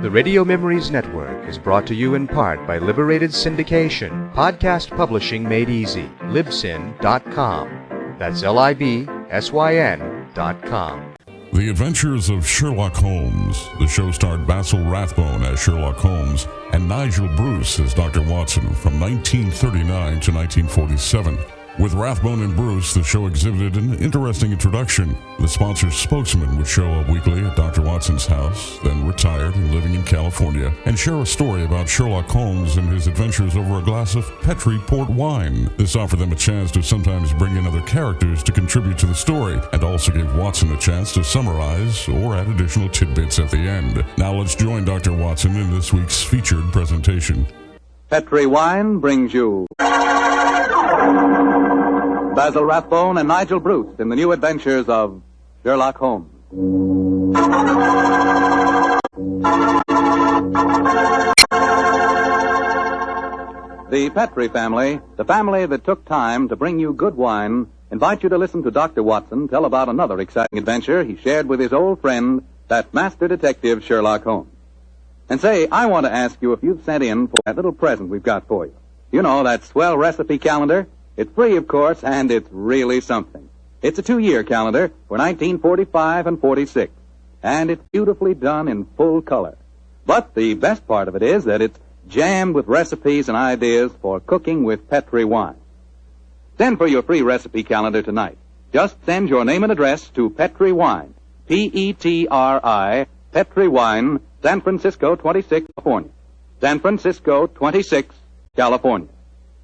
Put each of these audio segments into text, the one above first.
The Radio Memories Network is brought to you in part by Liberated Syndication, podcast publishing made easy, libsyn.com. That's libsyn.com. The Adventures of Sherlock Holmes. The show starred Basil Rathbone as Sherlock Holmes and Nigel Bruce as Dr. Watson from 1939 to 1947. With Rathbone and Bruce, the show exhibited an interesting introduction. The sponsor's spokesman would show up weekly at Dr. Watson's house, then retired and living in California, and share a story about Sherlock Holmes and his adventures over a glass of Petri port wine. This offered them a chance to sometimes bring in other characters to contribute to the story, and also gave Watson a chance to summarize or add additional tidbits at the end. Now let's join Dr. Watson in this week's featured presentation. Petri wine brings you Basil Rathbone and Nigel Bruce in the new adventures of Sherlock Holmes. The Petri family, the family that took time to bring you good wine, invite you to listen to Dr. Watson tell about another exciting adventure he shared with his old friend, that master detective Sherlock Holmes. And say, I want to ask you if you've sent in for that little present we've got for you. You know, that swell recipe calendar. It's free, of course, and it's really something. It's a 2-year calendar for 1945 and 46, and it's beautifully done in full color. But the best part of it is that it's jammed with recipes and ideas for cooking with Petri wine. Send for your free recipe calendar tonight. Just send your name and address to Petri Wine, P-E-T-R-I, Petri Wine, San Francisco 26, California. San Francisco 26, California.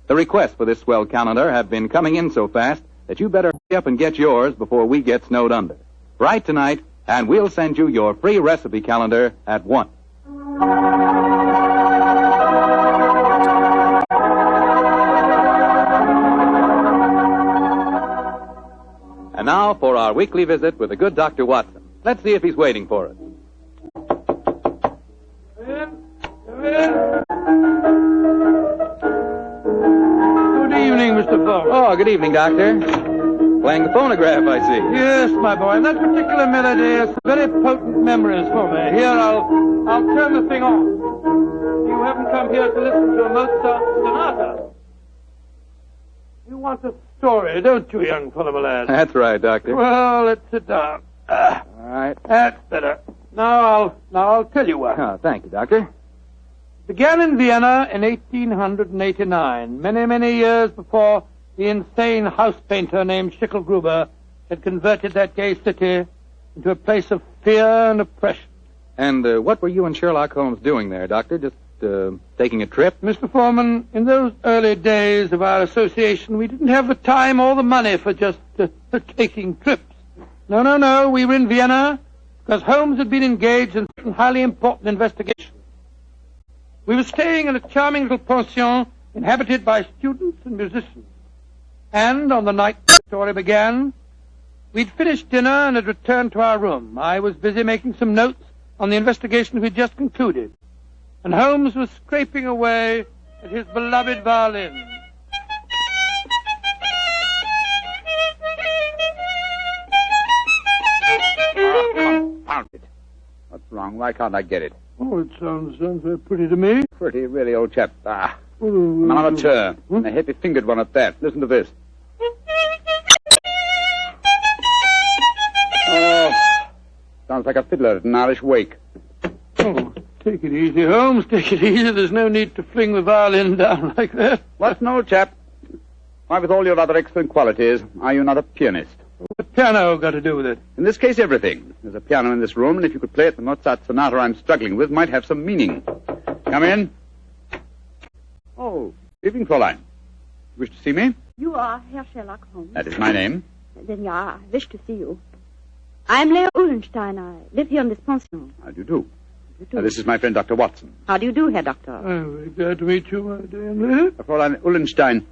The requests for this swell calendar have been coming in so fast that you better hurry up and get yours before we get snowed under. Write tonight, and we'll send you your free recipe calendar at once. And now for our weekly visit with the good Dr. Watson. Let's see if he's waiting for us. Come in. Good evening, Mr. Fogg. Oh, good evening, Doctor. Playing the phonograph, I see. Yes, my boy, and that particular melody has very potent memories for me. Here, I'll turn the thing on. You haven't come here to listen to a Mozart sonata. You want a story, don't you, young fellow, my lad? That's right, Doctor. Well, let's sit down. All right. That's better. Now I'll tell you what. Oh, thank you, Doctor. Began in Vienna in 1889, many years before the insane house painter named Schicklgruber had converted that gay city into a place of fear and oppression. And what were you and Sherlock Holmes doing there, Doctor? Just taking a trip? Mr. Foreman, in those early days of our association, we didn't have the time or the money for just taking trips. No, we were in Vienna because Holmes had been engaged in certain highly important investigations. We were staying in a charming little pension inhabited by students and musicians. And on the night the story began, we'd finished dinner and had returned to our room. I was busy making some notes on the investigation we'd just concluded. And Holmes was scraping away at his beloved violin. Confound it. What's wrong? Why can't I get it? Oh, it sounds very pretty to me. Pretty, really, old chap. An amateur. A heavy-fingered one at that. Listen to this. Oh, sounds like a fiddler at an Irish wake. Oh, take it easy, Holmes. Take it easy. There's no need to fling the violin down like that. What's an old chap? Why, with all your other excellent qualities, are you not a pianist? What's the piano got to do with it? In this case, everything. There's a piano in this room, and if you could play it, the Mozart sonata I'm struggling with might have some meaning. Come in. Oh, good evening, Fräulein. You wish to see me? You are Herr Sherlock Holmes. That is my name. Then yeah, I wish to see you. I am Leo Uhlenstein. I live here in this pension. How do you do? You do. This is my friend, Dr. Watson. How do you do, Herr Doctor? I'm very glad to meet you, my dear lady. Fräulein Uhlenstein,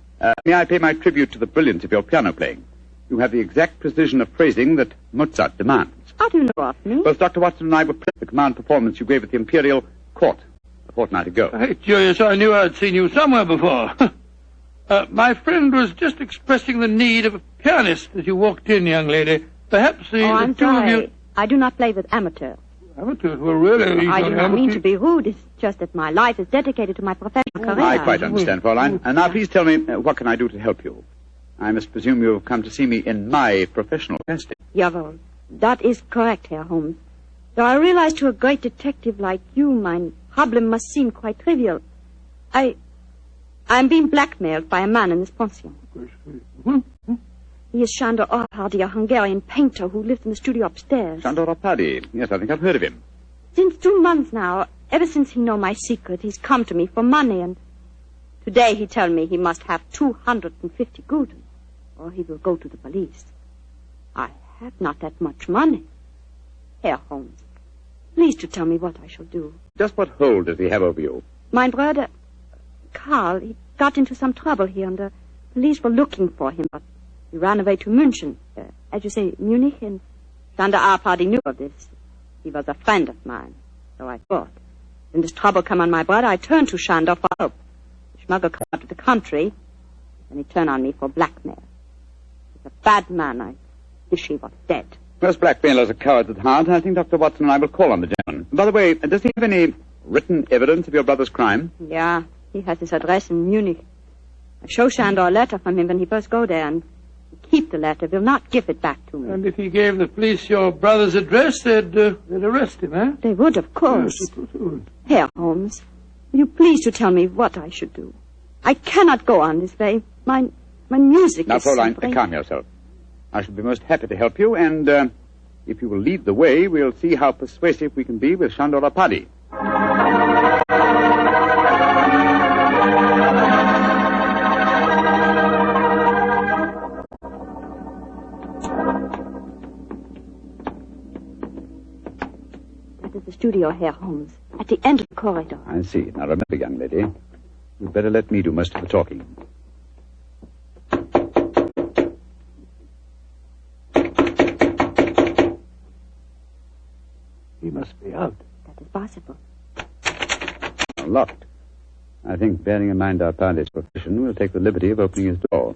may I pay my tribute to the brilliance of your piano playing? You have the exact precision of phrasing that Mozart demands. How do you know of me? Both Dr. Watson and I were present at the command performance you gave at the Imperial Court a fortnight ago. Hey, curious, I knew I'd seen you somewhere before. My friend was just expressing the need of a pianist as you walked in, young lady. Perhaps the I'm two of sorry. you... I do not play with amateurs. Amateurs? Well, really... I do not mean to be rude. It's just that my life is dedicated to my professional career. I quite understand, Fräulein. And now please tell me, what can I do to help you? I must presume you have come to see me in my professional capacity. Jawohl. That is correct, Herr Holmes. Though I realize to a great detective like you, my problem must seem quite trivial. I'm being blackmailed by a man in this pension. He is Sándor Árpády, a Hungarian painter who lives in the studio upstairs. Sándor Árpády. Yes, I think I've heard of him. Since 2 months now, ever since he know my secret, he's come to me for money, and today he tell me he must have 250 gulden, or he will go to the police. I have not that much money. Herr Holmes, please to tell me what I shall do. Just what hold does he have over you? My brother, Karl, he got into some trouble here, and the police were looking for him, but he ran away to München, as you say, Munich, and Sándor Árpády knew of this. He was a friend of mine, so I thought. When this trouble come on my brother, I turned to Sándor for help. The smuggler come out of the country, and he turned on me for blackmail. He's a bad man. I wish he was dead. Most blackmailers are cowards at heart. I think Dr. Watson and I will call on the gentleman. By the way, does he have any written evidence of your brother's crime? Yeah, he has his address in Munich. I show Sándor a letter from him when he first go there, and he keep the letter, will not give it back to me. And if he gave the police your brother's address, they'd arrest him, eh? They would, of course. Yes, of course they would. Herr Holmes, will you please to tell me what I should do? I cannot go on this way. My music Now, is Fräulein, suffering. calm yourself. I shall be most happy to help you, and if you will lead the way, we'll see how persuasive we can be with Sándor Árpády. That is the studio, Herr Holmes, at the end of the corridor. I see. Now, remember, young lady, you'd better let me do most of the talking. He must be out. That is possible. Locked. I think, bearing in mind Árpády's profession, we'll take the liberty of opening his door.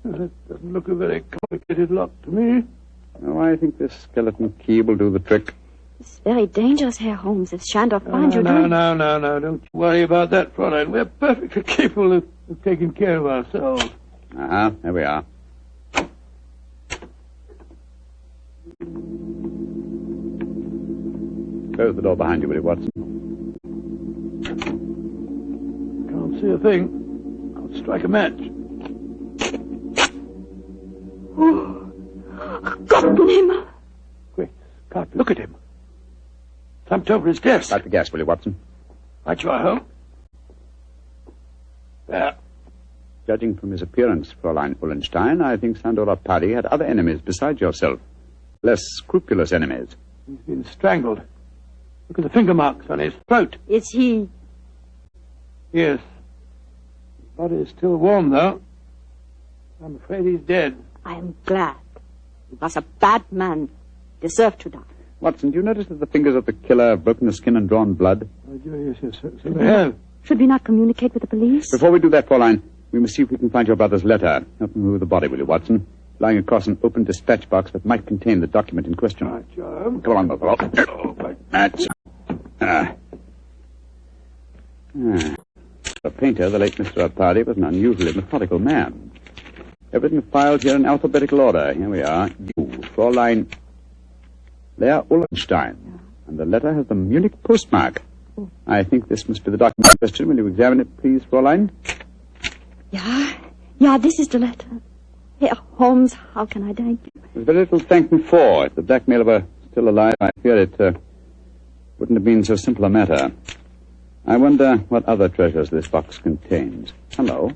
That doesn't look a very complicated lock to me. Oh, I think this skeleton key will do the trick. It's very dangerous, Herr Holmes, if Sándor finds you doing... No. Don't worry about that, Fräulein. We're perfectly capable of taking care of ourselves. There we are. Close the door behind you, will you, Watson? Can't see a thing. I'll strike a match. Oh, Gottenhimmel! Quick, can't look at him. Slumped over his desk. Light the gas, will you, Watson? Right you are, Holmes. There. Judging from his appearance, Fräulein Ullenstein, I think Sándor Árpády had other enemies besides yourself. Less scrupulous enemies. He's been strangled. Look at the finger marks on his throat. Is he... Yes. His body is still warm, though. I'm afraid he's dead. I am glad. He was a bad man. Deserved to die. Watson, do you notice that the fingers of the killer have broken the skin and drawn blood? Oh, yes, so they have. Should we not communicate with the police? Before we do that, Fräulein, we must see if we can find your brother's letter. Help me move the body, will you, Watson? Lying across an open dispatch box that might contain the document in question. Right, Joe. Come on, fellow. That's... The painter, the late Mr. Árpády, was an unusually methodical man. Everything filed here in alphabetical order. Here we are. You, Fräulein Lea Ullenstein. And the letter has the Munich postmark. I think this must be the document in question. Will you examine it, please, Fräulein? Yeah, this is the letter. Herr Holmes, how can I thank you? There's very little to thank me for. If the blackmailer were still alive, I fear it wouldn't have been so simple a matter. I wonder what other treasures this box contains. Hello.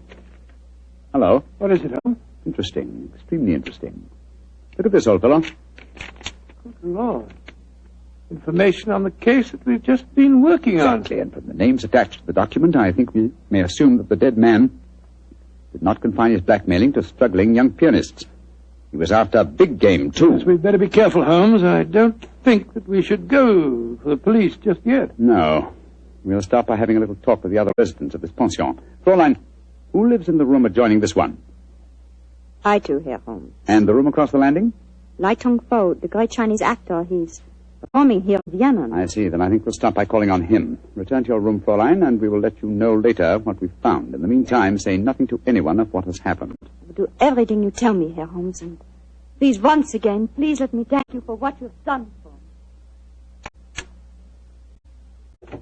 What is it, Holmes? Interesting. Extremely interesting. Look at this, old fellow. Good Lord. Information on the case that we've just been working on. Exactly, and from the names attached to the document, I think we may assume that the dead man did not confine his blackmailing to struggling young pianists. He was after big game, too. Yes, we'd better be careful, Holmes. I don't think that we should go for the police just yet. No. We'll start by having a little talk with the other residents of this pension. Fräulein, who lives in the room adjoining this one? I too, Herr Holmes. And the room across the landing? Lai Tong-fo, the great Chinese actor, he's performing here in Vienna. I see. Then I think we'll start by calling on him. Return to your room, Fräulein, and we will let you know later what we've found. In the meantime, say nothing to anyone of what has happened. I will do everything you tell me, Herr Holmes, and please, once again, please let me thank you for what you've done for me.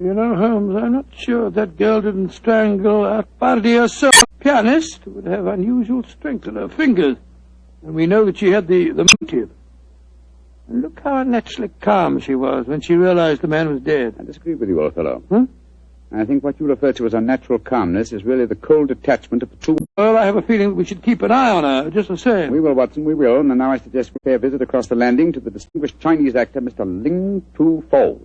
You know, Holmes, I'm not sure that girl didn't strangle our party herself. The pianist would have unusual strength in her fingers, and we know that she had the motive. And look how naturally calm she was when she realized the man was dead. I disagree with you, old fellow. Huh? I think what you refer to as unnatural calmness is really the cold detachment of the true... Well, I have a feeling that we should keep an eye on her, just the same. We will, Watson, we will. And now I suggest we pay a visit across the landing to the distinguished Chinese actor, Mr. Ling Tu-fo.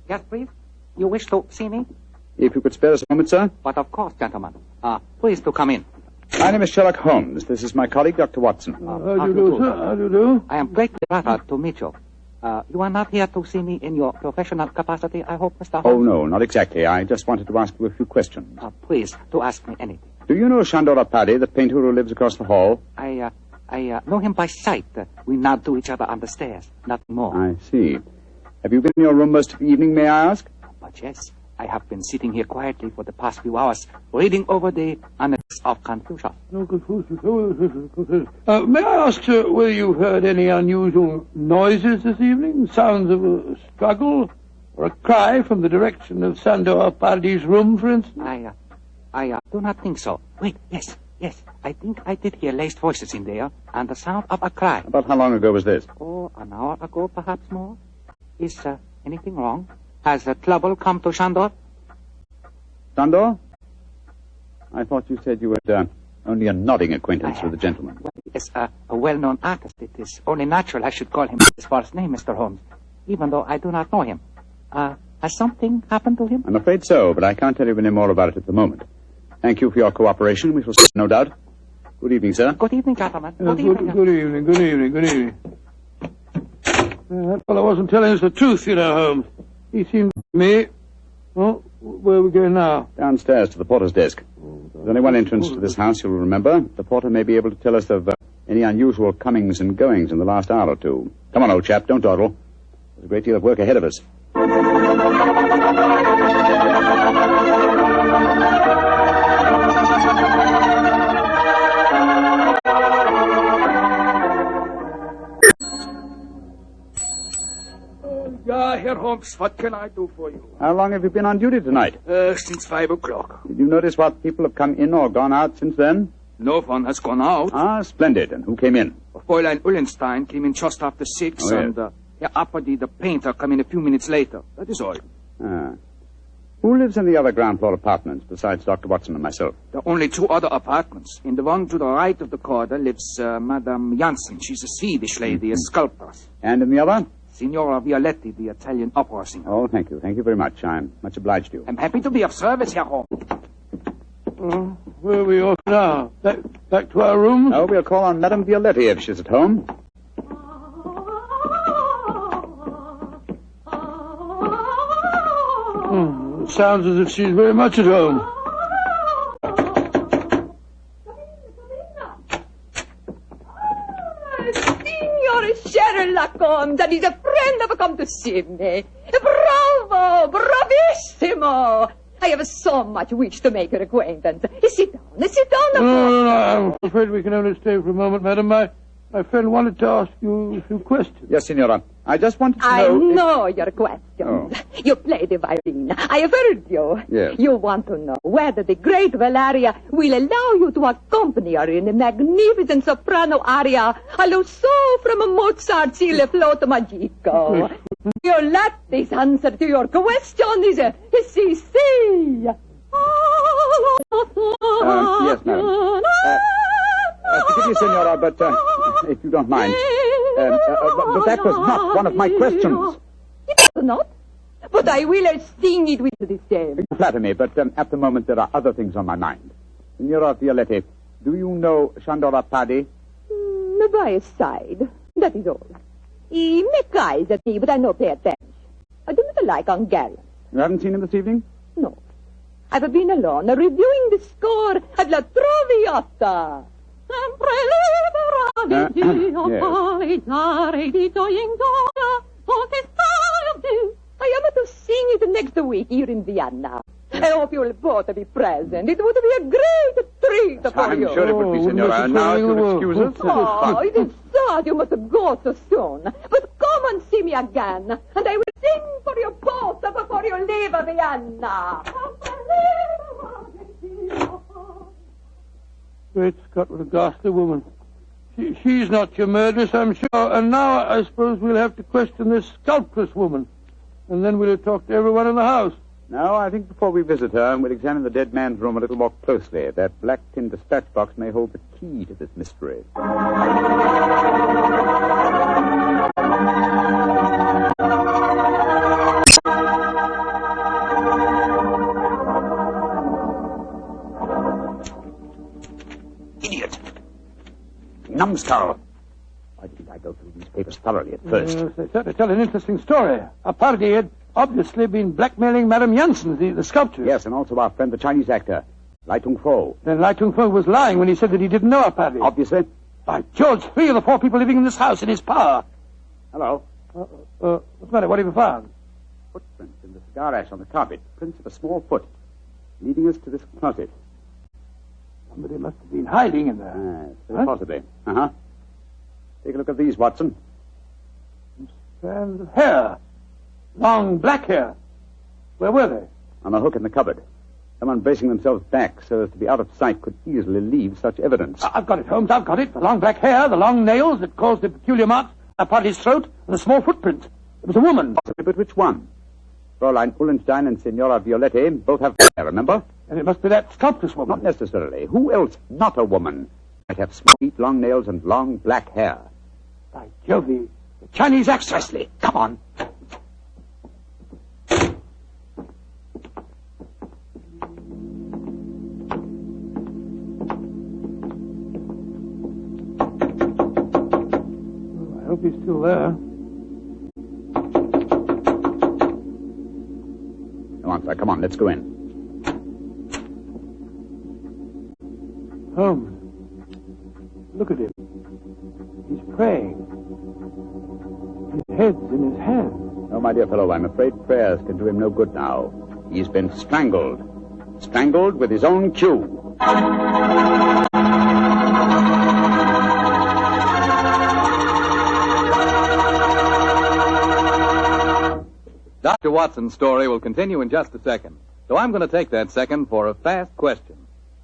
Yes, please. You wish to see me? If you could spare us a moment, sir. But of course, gentlemen. Please to come in. My name is Sherlock Holmes. This is my colleague, Dr. Watson. How do you do, sir? How do you do? I am greatly flattered to meet you. You are not here to see me in your professional capacity, I hope, Mr. Holmes? Oh, no, not exactly. I just wanted to ask you a few questions. Please, to ask me anything. Do you know Chandora Paddy, the painter who lives across the hall? I know him by sight. We nod to each other on the stairs. Nothing more. I see. Have you been in your room most of the evening, may I ask? But yes, I have been sitting here quietly for the past few hours, reading over the Annals of Confucius. No, Confucius. May I ask, sir, whether you heard any unusual noises this evening? Sounds of a struggle? Or a cry from the direction of Sandor Pardy's room, for instance? I do not think so. Wait, yes. I think I did hear laced voices in there, and the sound of a cry. About how long ago was this? Oh, an hour ago, perhaps more. Is anything wrong? Has trouble come to Sandor? Sandor? I thought you said you had only a nodding acquaintance with the gentleman. Well, he is a well-known artist. It is only natural I should call him his first name, Mr. Holmes, even though I do not know him. Has something happened to him? I'm afraid so, but I can't tell you any more about it at the moment. Thank you for your cooperation. We shall see, no doubt. Good evening, sir. Good evening, gentlemen. Good evening. That fellow wasn't telling us the truth, you know, Holmes. He seemed to me... Oh, where are we going now? Downstairs to the porter's desk. There's only one entrance to this house, you'll remember. The porter may be able to tell us of any unusual comings and goings in the last hour or two. Come on, old chap, don't dawdle. There's a great deal of work ahead of us. Herr Holmes, what can I do for you? How long have you been on duty tonight? Since 5 o'clock. Did you notice what people have come in or gone out since then? No one has gone out. Ah, splendid. And who came in? Fräulein Ullenstein came in just after 6, Oh, yes. and Herr Apperdy, the painter, came in a few minutes later. That is all. Ah. Who lives in the other ground floor apartments besides Dr. Watson and myself? There are only 2 other apartments. In the one to the right of the corridor lives Madame Janssen. She's a Swedish lady, a sculptor. And in the other? Signora Violetti, the Italian opera singer. Oh, thank you. Thank you very much. I'm much obliged to you. I'm happy to be of service, Herr Holmes. Where are we off now? Back to our rooms? Oh, we'll call on Madame Violetti if she's at home. It sounds as if she's very much at home. Signor Sherlock Holmes, that is a friend have come to see me. Bravo! Bravissimo! I have so much wish to make your acquaintance. Sit down. No, I'm afraid we can only stay for a moment, madam. My friend wanted to ask you a few questions. Yes, Signora. I just wanted to I know... know your questions. Oh. You play the violin. I have heard you. Yes. You want to know whether the great Valeria will allow you to accompany her in the magnificent soprano aria Allo So from Mozart's Il Flauto Magico. Violetti's answer to your question is si. Yes, madam. Forgive me, Signora, but if you don't mind. But that was not one of my questions. It was not. But I will sing it with the same. You flatter me, but at the moment there are other things on my mind. Signora Violetti, Do you know Shandora Paddy? By his side. That is all. He make eyes at me, but I no pay attention. I do not like ungallant. You haven't seen him this evening? No. I've been alone, reviewing the score at La Traviata. I am to sing it next week here in Vienna. I hope you'll both be present. It would be a great treat for you. I'm sure it would be, Senora. Now, if you'll excuse us, Oh, it is sad you must go so soon. But come and see me again, and I will sing for you both before you leave Vienna. Great Scott, what a ghastly woman. She's not your murderess, I'm sure. And now I suppose we'll have to question this sculptress woman. And then we'll talk to everyone in the house. No, I think before we visit her, we'll examine the dead man's room a little more closely. That black tin dispatch box may hold the key to this mystery. Idiot. Numbskull. Why didn't I go through these papers thoroughly at first? Yes, they certainly tell an interesting story. A party had obviously been blackmailing Madame Janssen, the sculptor. Yes, and also our friend, the Chinese actor, Lai Tung-fo. Then Lai Tung-fo was lying when he said that he didn't know a party. Obviously. By George, 3 of the 4 people living in this house in his power. Hello. What's the matter? What have you found? Footprints in the cigar ash on the carpet. Prints of a small foot. Leading us to this closet. Somebody must have been hiding in there. Yes, very possibly. Uh-huh. Take a look at these, Watson. Strands of hair. Long black hair. Where were they? On a hook in the cupboard. Someone bracing themselves back so as to be out of sight could easily leave such evidence. I've got it, Holmes. I've got it. The long black hair, the long nails that caused the peculiar marks upon his throat, and the small footprint. It was a woman. But which one? Fräulein Ullenstein and Signora Violetti both have hair, remember? And it must be that sculptress woman. Not necessarily. Who else, not a woman, might have sweet long nails and long black hair? By Jove, the Chinese actress. Presley, come on. I hope he's still there. Come on, sir. Come on. Let's go in. Holmes, look at him. He's praying. His head's in his hand. No, my dear fellow, I'm afraid prayers can do him no good now. He's been strangled. Strangled with his own cue. Dr. Watson's story will continue in just a second. So I'm going to take that second for a fast question.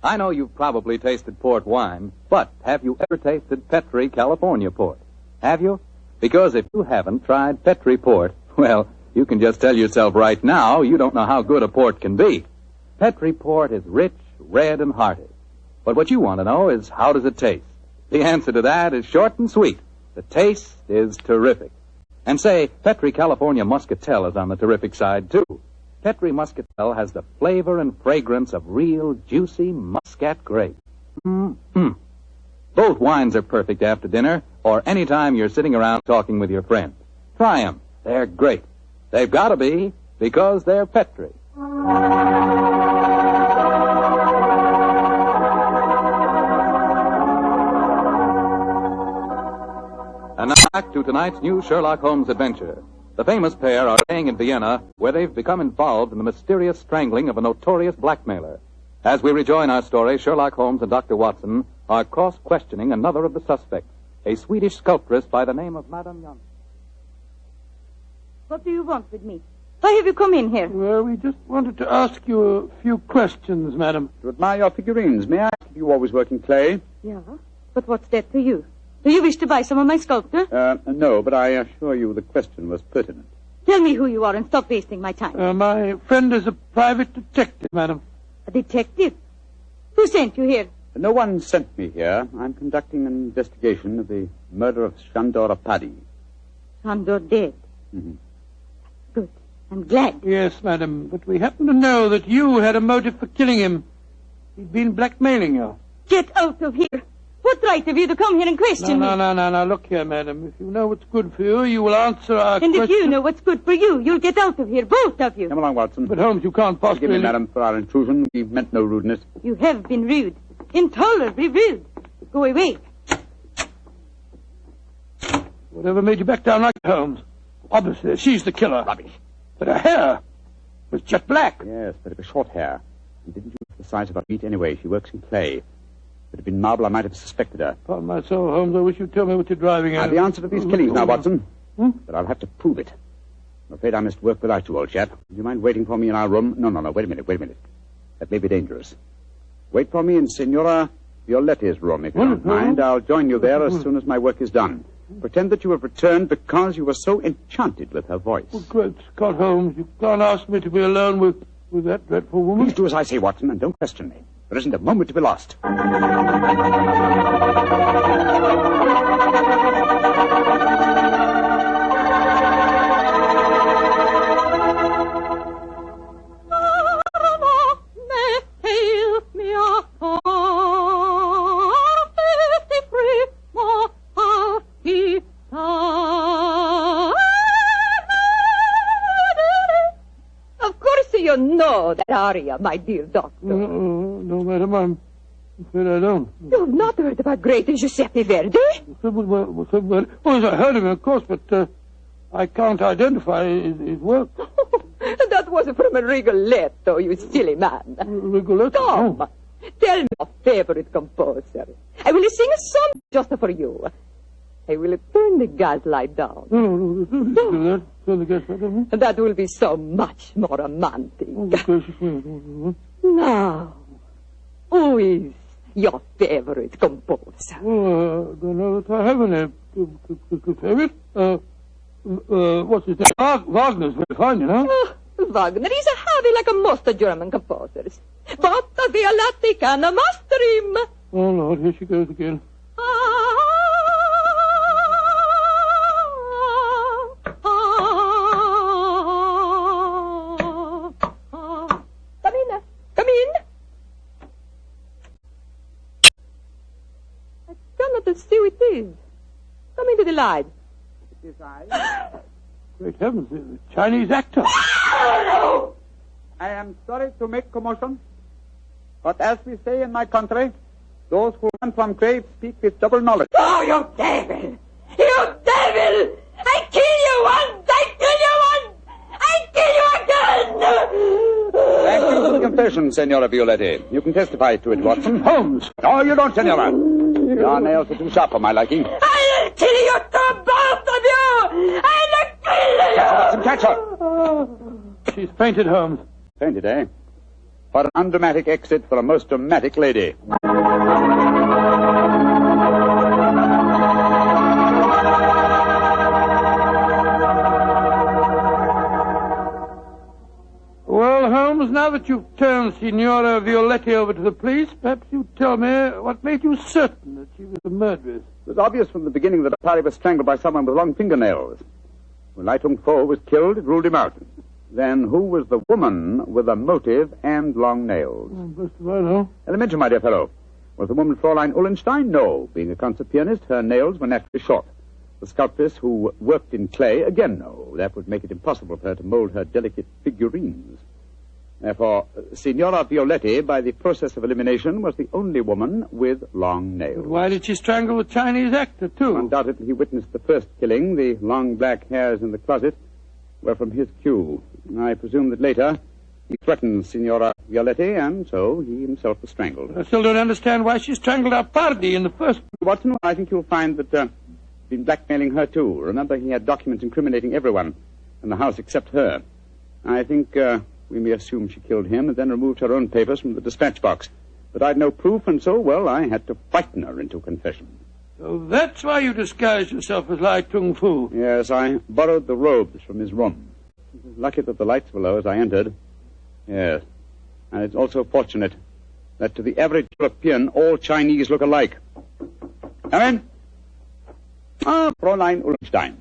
I know you've probably tasted port wine, but have you ever tasted Petri California port? Have you? Because if you haven't tried Petri port, well, you can just tell yourself right now you don't know how good a port can be. Petri port is rich, red, and hearty. But what you want to know is, how does it taste? The answer to that is short and sweet. The taste is terrific. And say, Petri California Muscatel is on the terrific side, too. Petri Muscatel has the flavor and fragrance of real, juicy Muscat grape. Mm-hmm. Both wines are perfect after dinner or any time you're sitting around talking with your friends. Try them. They're great. They've got to be, because they're Petri. And now back to tonight's new Sherlock Holmes adventure. The famous pair are staying in Vienna, where they've become involved in the mysterious strangling of a notorious blackmailer. As we rejoin our story, Sherlock Holmes and Dr. Watson are cross-questioning another of the suspects, a Swedish sculptress by the name of Madame Janssen. What do you want with me? Why have you come in here? Well, we just wanted to ask you a few questions, madam. To admire your figurines, may I ask if you always work in clay? Yeah, but what's that to you? Do you wish to buy some of my sculpture? No, but I assure you the question was pertinent. Tell me who you are and stop wasting my time. My friend is a private detective, madam. A detective? Who sent you here? No one sent me here. I'm conducting an investigation of the murder of Shandor Paddy. Shandor dead? Mm-hmm. Good. I'm glad. Yes, madam, but we happen to know that you had a motive for killing him. He'd been blackmailing you. Get out of here. What right have you to come here and question me? No. Look here, madam. If you know what's good for you, you will answer our And question. if you know what's good for you, you'll get out of here, both of you. Come along, Watson. But, Holmes, you can't possibly... Forgive me, madam, for our intrusion. We meant no rudeness. You have been rude. Intolerably rude. Go away. Whatever made you back down like that, Holmes? Obviously, she's the killer. Rubbish. But her hair was jet black. Yes, but it was short hair. And didn't use the size of her feet anyway. She works in clay. If it had been marble, I might have suspected her. Upon my soul, Holmes, I wish you'd tell me what you're driving at. I've the answer to these killings now, Watson. Hmm? But I'll have to prove it. I'm afraid I must work without you, old chap. Do you mind waiting for me in our room? No. Wait a minute. That may be dangerous. Wait for me in Signora Violetti's room, if you don't mind. I'll join you there as soon as my work is done. Pretend that you have returned because you were so enchanted with her voice. Oh, great Scott, Holmes, you can't ask me to be alone with that dreadful woman. Please do as I say, Watson, and don't question me. There isn't a moment to be lost. You know that aria, my dear doctor. No, madam, I'm afraid I don't. You've not heard about great Giuseppe Verdi? Oh, yes, I heard of him, of course, but I can't identify his work. That was from a Rigoletto, you silly man. Rigoletto? Come, tell me your favorite composer. I will sing a song just for you. I will turn the gas light down. No, don't do that. Turn the gas light down. That will be so much more romantic. Now, who is your favorite composer? Oh, I don't know that I have any favorite. What's his name? Wagner's very fine, you know. Oh, Wagner is a heavy like most German composers. But the Violatti can master him. Oh, Lord, here she goes again. Come in. I cannot see who it is. Come into the light. It is I. Great heavens, the Chinese actor. I am sorry to make commotion, but as we say in my country, those who run from graves speak with double knowledge. Oh, you devil! You devil! I kill you once! I kill you once! I kill you again! Thank you for the confession, Senora Violetti. You can testify to it, Watson. Holmes! No, you don't, Senora. Your nails are too sharp for my liking. I'll kill you two, both of you! I'll kill you! Watson, catch her. She's fainted, Holmes. Fainted, eh? What an undramatic exit for a most dramatic lady. Well, Holmes, now that you've turned Signora Violetti over to the police, perhaps you'd tell me what made you certain that she was the murderess. It was obvious from the beginning that Atari was strangled by someone with long fingernails. When Lai Tung Fo was killed, it ruled him out. Then who was the woman with a motive and long nails? Best of all, no. Elementary, my dear fellow. Was the woman Fräulein Ullenstein? No. Being a concert pianist, her nails were naturally short. The sculptress who worked in clay? Again, no. That would make it impossible for her to mold her delicate figurines. Therefore, Signora Violetti, by the process of elimination, was the only woman with long nails. But why did she strangle the Chinese actor, too? Undoubtedly, he witnessed the first killing. The long black hairs in the closet were from his cue. I presume that later he threatened Signora Violetti, and so he himself was strangled. I still don't understand why she strangled our party in the first... Watson, I think you'll find that he's been blackmailing her, too. Remember, he had documents incriminating everyone in the house except her. I think we may assume she killed him and then removed her own papers from the dispatch box. But I'd no proof, and so, well, I had to frighten her into confession. So that's why you disguised yourself as Lai Tung Fu. Yes, I borrowed the robes from his room. It was lucky that the lights were low as I entered. Yes. And it's also fortunate that to the average European, all Chinese look alike. Come in. Ah, Fräulein Ullenstein.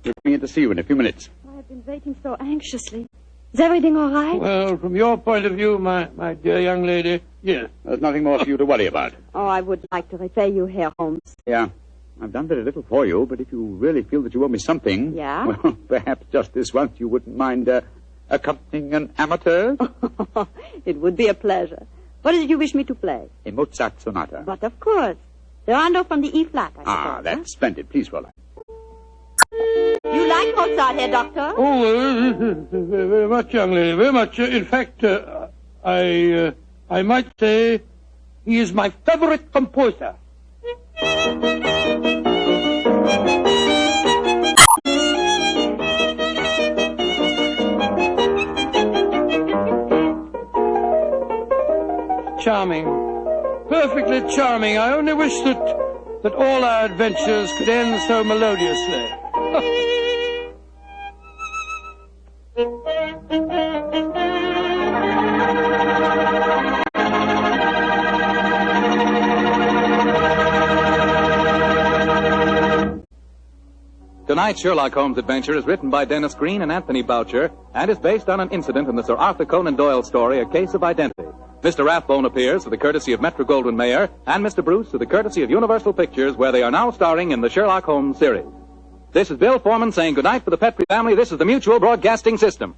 We're coming in to see you in a few minutes. I have been waiting so anxiously. Is everything all right? Well, from your point of view, my dear young lady, Yes. There's nothing more for you to worry about. Oh, I would like to repay you, Herr Holmes. Yeah. I've done very little for you, but if you really feel that you owe me something... Yeah? Well, perhaps just this once you wouldn't mind accompanying an amateur? It would be a pleasure. What is it you wish me to play? A Mozart sonata. But of course. The rondo from the E-flat, I suppose. That's splendid. Please, Fräulein. You like Mozart, Herr Doctor? Oh, very much, young lady, very much. In fact, I might say he is my favorite composer. Charming. Perfectly charming. I only wish that all our adventures could end so melodiously. Tonight's Sherlock Holmes adventure is written by Dennis Green and Anthony Boucher and is based on an incident in the Sir Arthur Conan Doyle story, A Case of Identity. Mr. Rathbone appears through the courtesy of Metro-Goldwyn-Mayer and Mr. Bruce through the courtesy of Universal Pictures, where they are now starring in the Sherlock Holmes series. This is Bill Foreman saying goodnight for the Petrie family. This is the Mutual Broadcasting System.